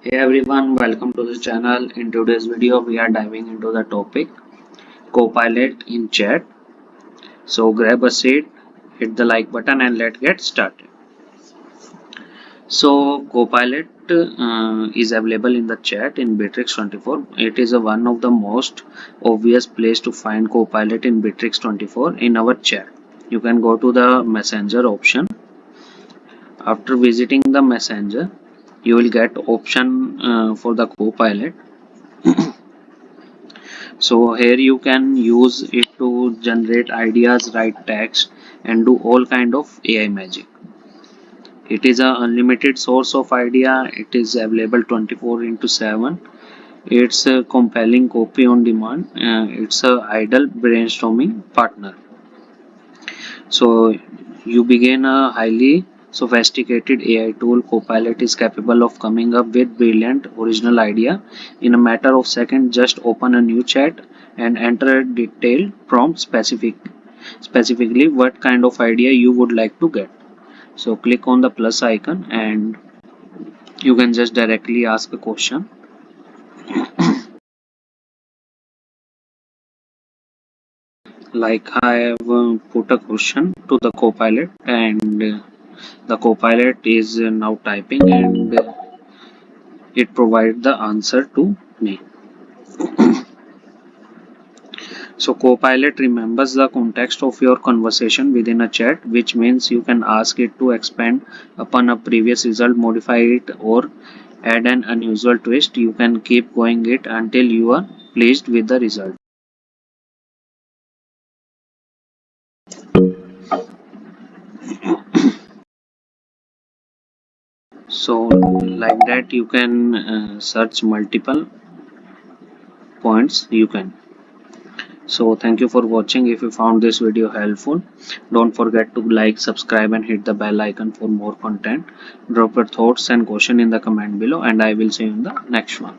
Hey everyone, welcome to the channel. In today's video, we are diving into the topic Copilot in chat. So grab a seat, hit the like button, and let's get started. So Copilot is available in the chat in Bittrex 24. It is one of the most obvious place to find Copilot in Bittrex 24 in our chat. You can go to the Messenger option. After visiting the Messenger, you will get option for the Copilot. So here you can use it to generate ideas, write text, and do all kind of AI magic. It is a unlimited source of idea. It is available 24 into 7. It's a compelling copy on demand. It's a idle brainstorming partner. So you begin a highly sophisticated AI tool. Copilot is capable of coming up with brilliant original idea in a matter of seconds. Just open a new chat and enter a detailed prompt specifically what kind of idea you would like to get. So click on the plus icon and you can just directly ask a question. Like I have put a question to the Copilot and the Copilot is now typing and it provides the answer to me. So Copilot remembers the context of your conversation within a chat, which means you can ask it to expand upon a previous result, modify it, or add an unusual twist. You can keep going it until you are pleased with the result. So like that you can search multiple points you can. So thank you for watching. If you found this video helpful, don't forget to like, subscribe, and hit the bell icon for more content. Drop your thoughts and question in the comment below, and I will see you in the next one.